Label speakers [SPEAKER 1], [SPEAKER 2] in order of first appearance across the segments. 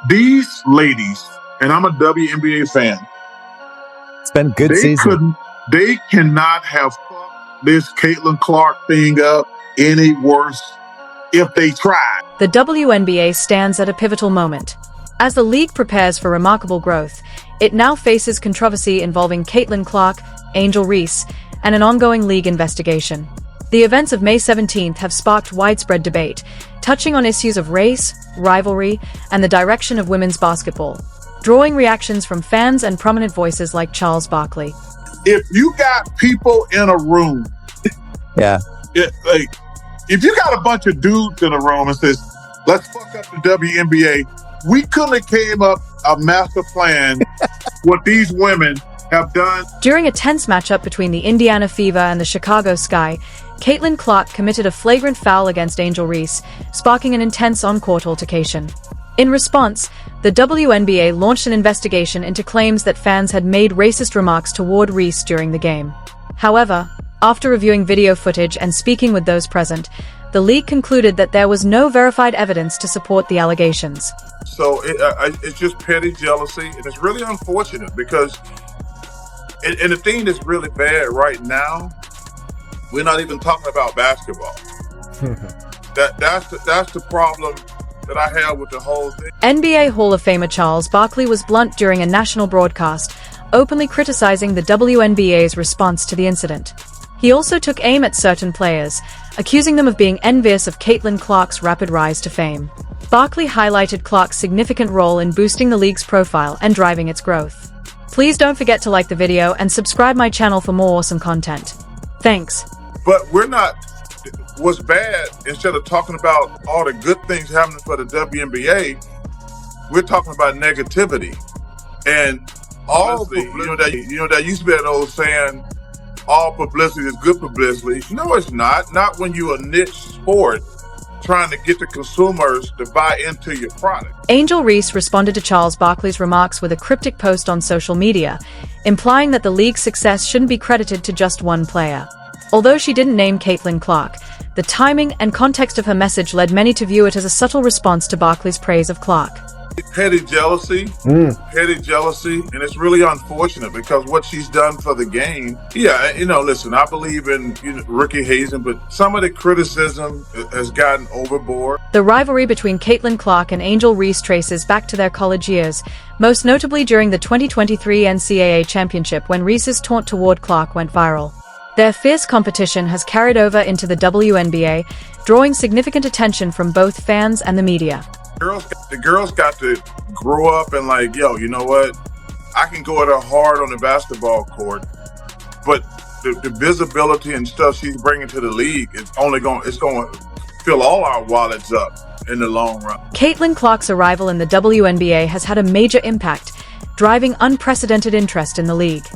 [SPEAKER 1] These ladies, and I'm a WNBA fan.
[SPEAKER 2] It's been a good season.
[SPEAKER 1] They cannot have fucked this Caitlin Clark thing up any worse if they tried.
[SPEAKER 3] The WNBA stands at a pivotal moment. As the league prepares for remarkable growth, it now faces controversy involving Caitlin Clark, Angel Reese, and an ongoing league investigation. The events of May 17th have sparked widespread debate, touching on issues of race, rivalry, and the direction of women's basketball, drawing reactions from fans and prominent voices like Charles Barkley.
[SPEAKER 1] If you got people in a room, if you got a bunch of dudes in a room and says, let's fuck up the WNBA, we couldn't have came up a master plan what these women have done.
[SPEAKER 3] During a tense matchup between the Indiana Fever and the Chicago Sky, Caitlin Clark committed a flagrant foul against Angel Reese, sparking an intense on-court altercation. In response, the WNBA launched an investigation into claims that fans had made racist remarks toward Reese during the game. However, after reviewing video footage and speaking with those present, the league concluded that there was no verified evidence to support the allegations.
[SPEAKER 4] So it's just petty jealousy, and it's really unfortunate because, and the thing that's really bad right now, we're not even talking about basketball. That's the problem that I have with the whole thing.
[SPEAKER 3] NBA Hall of Famer Charles Barkley was blunt during a national broadcast, openly criticizing the WNBA's response to the incident. He also took aim at certain players, accusing them of being envious of Caitlin Clark's rapid rise to fame. Barkley highlighted Clark's significant role in boosting the league's profile and driving its growth. Please don't forget to like the video and subscribe my channel for more awesome content. Thanks.
[SPEAKER 4] But what's bad, instead of talking about all the good things happening for the WNBA, we're talking about negativity. And all that used to be an old saying, all publicity is good publicity. No, it's not. Not when you're a niche sport trying to get the consumers to buy into your product.
[SPEAKER 3] Angel Reese responded to Charles Barkley's remarks with a cryptic post on social media, implying that the league's success shouldn't be credited to just one player. Although she didn't name Caitlin Clark, the timing and context of her message led many to view it as a subtle response to Barkley's praise of Clark.
[SPEAKER 4] Petty jealousy, and it's really unfortunate because what she's done for the game. Yeah, listen, I believe in rookie hazing, but some of the criticism has gotten overboard.
[SPEAKER 3] The rivalry between Caitlin Clark and Angel Reese traces back to their college years, most notably during the 2023 NCAA championship when Reese's taunt toward Clark went viral. Their fierce competition has carried over into the WNBA, drawing significant attention from both fans and the media.
[SPEAKER 4] The girls got to grow up and you know what? I can go at her hard on the basketball court, but the visibility and stuff she's bringing to the league is going to fill all our wallets up in the long run.
[SPEAKER 3] Caitlin Clark's arrival in the WNBA has had a major impact, driving unprecedented interest in the league.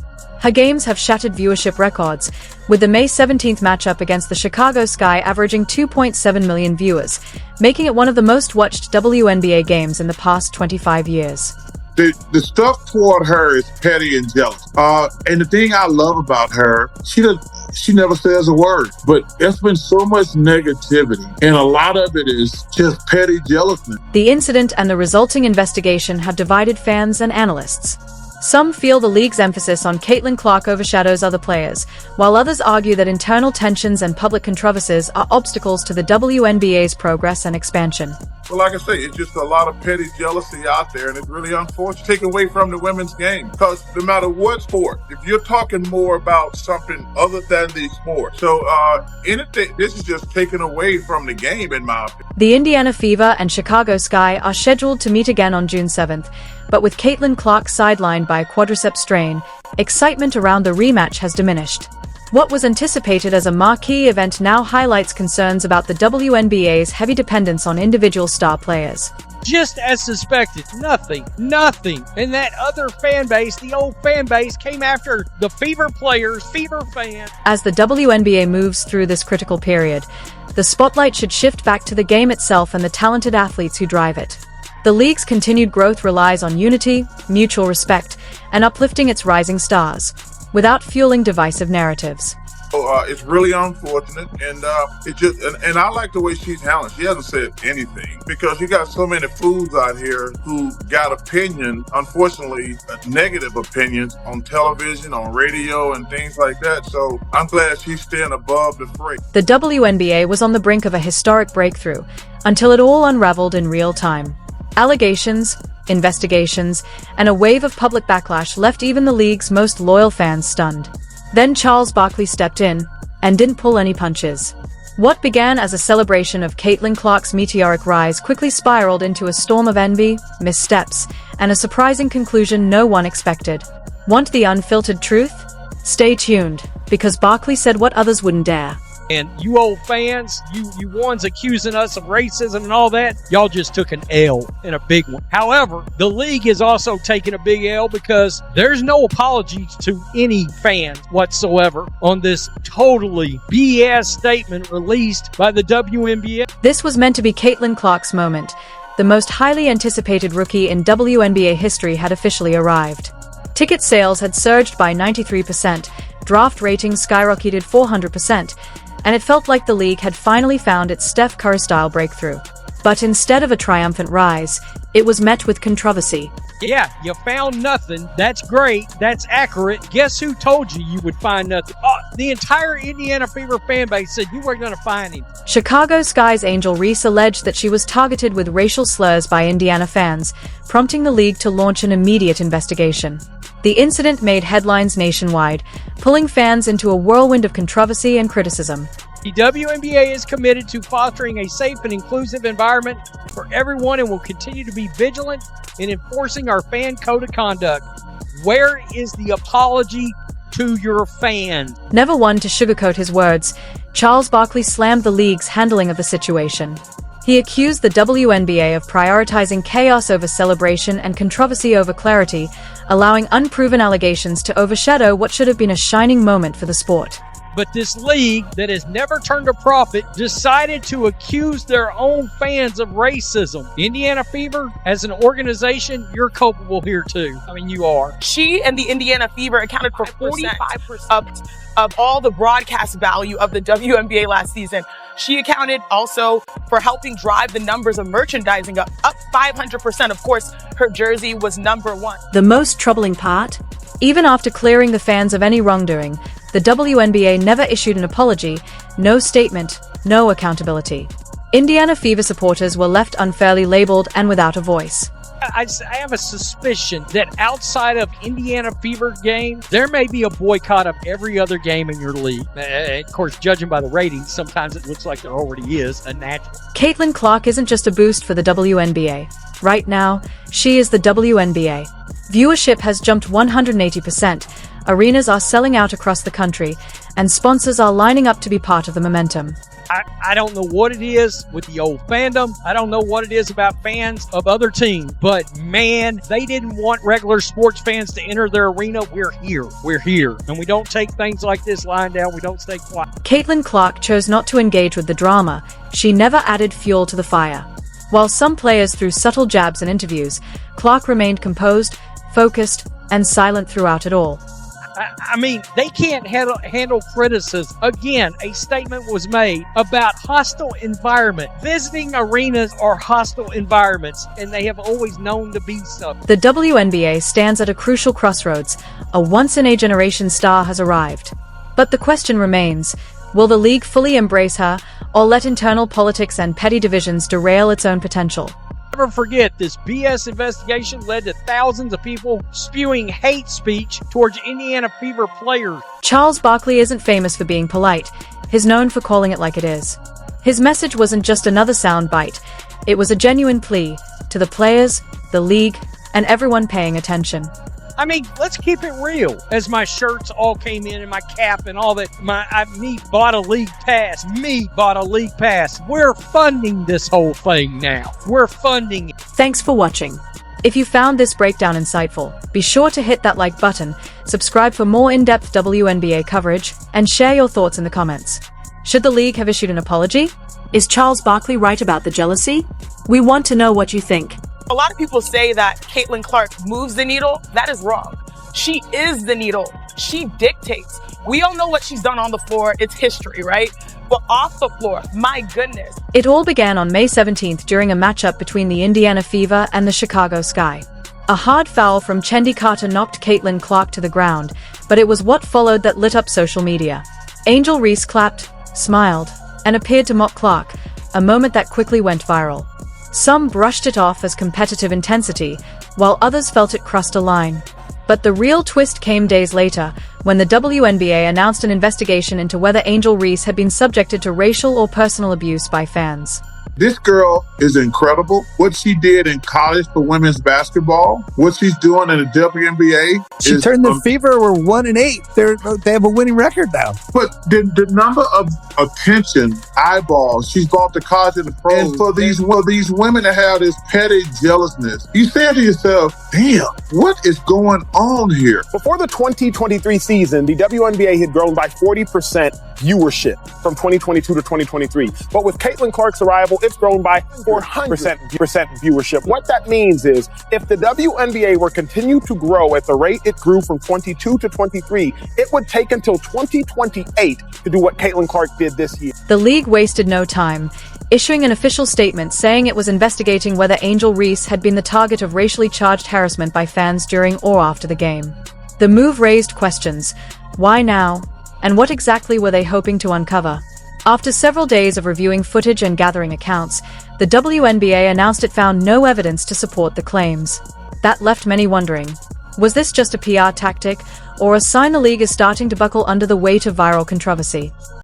[SPEAKER 3] Her games have shattered viewership records, with the May 17th matchup against the Chicago Sky averaging 2.7 million viewers, making it one of the most watched WNBA games in the past 25 years.
[SPEAKER 1] The stuff toward her is petty and jealous. And the thing I love about her, she never says a word, but there's been so much negativity, and a lot of it is just petty jealousy.
[SPEAKER 3] The incident and the resulting investigation have divided fans and analysts. Some feel the league's emphasis on Caitlin Clark overshadows other players, while others argue that internal tensions and public controversies are obstacles to the WNBA's progress and expansion.
[SPEAKER 4] Well, like I say, it's just a lot of petty jealousy out there, and it's really unfortunate. Taken away from the women's game, because no matter what sport, if you're talking more about something other than the sport, so anything, this is just taken away from the game, in my opinion.
[SPEAKER 3] The Indiana Fever and Chicago Sky are scheduled to meet again on June 7th, but with Caitlin Clark sidelined by a quadriceps strain, excitement around the rematch has diminished. What was anticipated as a marquee event now highlights concerns about the WNBA's heavy dependence on individual star players.
[SPEAKER 5] Just as suspected, nothing. And that other fan base, the old fan base, came after the Fever players, Fever fans.
[SPEAKER 3] As the WNBA moves through this critical period, the spotlight should shift back to the game itself and the talented athletes who drive it. The league's continued growth relies on unity, mutual respect, and uplifting its rising stars, without fueling divisive narratives.
[SPEAKER 4] It's really unfortunate, and it just and I like the way she's handling. She hasn't said anything because you got so many fools out here who got opinion, unfortunately, negative opinions on television, on radio, and things like that. So I'm glad she's staying above the fray.
[SPEAKER 3] The WNBA was on the brink of a historic breakthrough until it all unraveled in real time. Allegations, investigations, and a wave of public backlash left even the league's most loyal fans stunned. Then Charles Barkley stepped in and didn't pull any punches. What began as a celebration of Caitlin Clark's meteoric rise quickly spiraled into a storm of envy, missteps, and a surprising conclusion no one expected. Want the unfiltered truth? Stay tuned, because Barkley said what others wouldn't dare.
[SPEAKER 5] And you old fans, you ones accusing us of racism and all that, y'all just took an L, and a big one. However, the league is also taking a big L because there's no apologies to any fans whatsoever on this totally BS statement released by the WNBA.
[SPEAKER 3] This was meant to be Caitlin Clark's moment. The most highly anticipated rookie in WNBA history had officially arrived. Ticket sales had surged by 93%, draft ratings skyrocketed 400%, and it felt like the league had finally found its Steph Curry-style breakthrough. But instead of a triumphant rise, it was met with controversy.
[SPEAKER 5] Yeah, you found nothing. That's great. That's accurate. Guess who told you you would find nothing? The entire Indiana Fever fan base said you weren't going to find him.
[SPEAKER 3] Chicago Sky's Angel Reese alleged that she was targeted with racial slurs by Indiana fans, prompting the league to launch an immediate investigation. The incident made headlines nationwide, pulling fans into a whirlwind of controversy and criticism.
[SPEAKER 5] The WNBA is committed to fostering a safe and inclusive environment for everyone and will continue to be vigilant in enforcing our fan code of conduct. Where is the apology to your fans?
[SPEAKER 3] Never one to sugarcoat his words, Charles Barkley slammed the league's handling of the situation. He accused the WNBA of prioritizing chaos over celebration and controversy over clarity, allowing unproven allegations to overshadow what should have been a shining moment for the sport.
[SPEAKER 5] But this league that has never turned a profit decided to accuse their own fans of racism. Indiana Fever, as an organization, you're culpable here too. I mean, you are.
[SPEAKER 6] She and the Indiana Fever accounted for 45% of all the broadcast value of the WNBA last season. She accounted also for helping drive the numbers of merchandising up 500%. Of course, her jersey was #1.
[SPEAKER 3] The most troubling part? Even after clearing the fans of any wrongdoing, the WNBA never issued an apology, no statement, no accountability. Indiana Fever supporters were left unfairly labeled and without a voice.
[SPEAKER 5] I have a suspicion that outside of Indiana Fever games, there may be a boycott of every other game in your league. Of course, judging by the ratings, sometimes it looks like there already is a natural.
[SPEAKER 3] Caitlin Clark isn't just a boost for the WNBA. Right now, she is the WNBA. Viewership has jumped 180%, arenas are selling out across the country, and sponsors are lining up to be part of the momentum.
[SPEAKER 5] I don't know what it is with the old fandom. I don't know what it is about fans of other teams. But man, they didn't want regular sports fans to enter their arena. We're here. We're here. And we don't take things like this lying down. We don't stay quiet.
[SPEAKER 3] Caitlin Clark chose not to engage with the drama. She never added fuel to the fire. While some players threw subtle jabs in interviews, Clark remained composed, focused, and silent throughout it all.
[SPEAKER 5] I mean, they can't handle criticism. Again, a statement was made about hostile environment. Visiting arenas are hostile environments, and they have always known to be so.
[SPEAKER 3] The WNBA stands at a crucial crossroads. A once-in-a-generation star has arrived. But the question remains, will the league fully embrace her, or let internal politics and petty divisions derail its own potential?
[SPEAKER 5] Never forget, this BS investigation led to thousands of people spewing hate speech towards Indiana Fever players.
[SPEAKER 3] Charles Barkley isn't famous for being polite. He's known for calling it like it is. His message wasn't just another soundbite. It was a genuine plea to the players, the league, and everyone paying attention.
[SPEAKER 5] I mean, let's keep it real. As my shirts all came in and my cap and all that, me bought a league pass. We're funding this whole thing now. We're funding it.
[SPEAKER 3] Thanks for watching. If you found this breakdown insightful, be sure to hit that like button, subscribe for more in-depth WNBA coverage, and share your thoughts in the comments. Should the league have issued an apology? Is Charles Barkley right about the jealousy? We want to know what you think.
[SPEAKER 6] A lot of people say that Caitlin Clark moves the needle. That is wrong. She is the needle. She dictates. We all know what she's done on the floor. It's history, right? But off the floor, my goodness.
[SPEAKER 3] It all began on May 17th during a matchup between the Indiana Fever and the Chicago Sky. A hard foul from Chendi Carter knocked Caitlin Clark to the ground, but it was what followed that lit up social media. Angel Reese clapped, smiled, and appeared to mock Clark, a moment that quickly went viral. Some brushed it off as competitive intensity, while others felt it crossed a line. But the real twist came days later, when the WNBA announced an investigation into whether Angel Reese had been subjected to racial or personal abuse by fans.
[SPEAKER 1] This girl is incredible. What she did in college for women's basketball, what she's doing in the WNBA.
[SPEAKER 2] She turned the Fever were 1-8. They have a winning record now.
[SPEAKER 1] But the number of attention, eyeballs she's brought to college and the pros, and for these women to have this petty jealousness, you say to yourself, damn, what is going on here?
[SPEAKER 7] Before the 2023 season, the WNBA had grown by 40% viewership from 2022 to 2023. But with Caitlin Clark's arrival, it's grown by 400% viewership. What that means is if the WNBA were continue to grow at the rate it grew from 22 to 23, it would take until 2028 to do what Caitlin Clark did this year.
[SPEAKER 3] The league wasted no time, issuing an official statement saying it was investigating whether Angel Reese had been the target of racially charged harassment by fans during or after the game. The move raised questions. Why now? And what exactly were they hoping to uncover? After several days of reviewing footage and gathering accounts, the WNBA announced it found no evidence to support the claims. That left many wondering, was this just a PR tactic, or a sign the league is starting to buckle under the weight of viral controversy?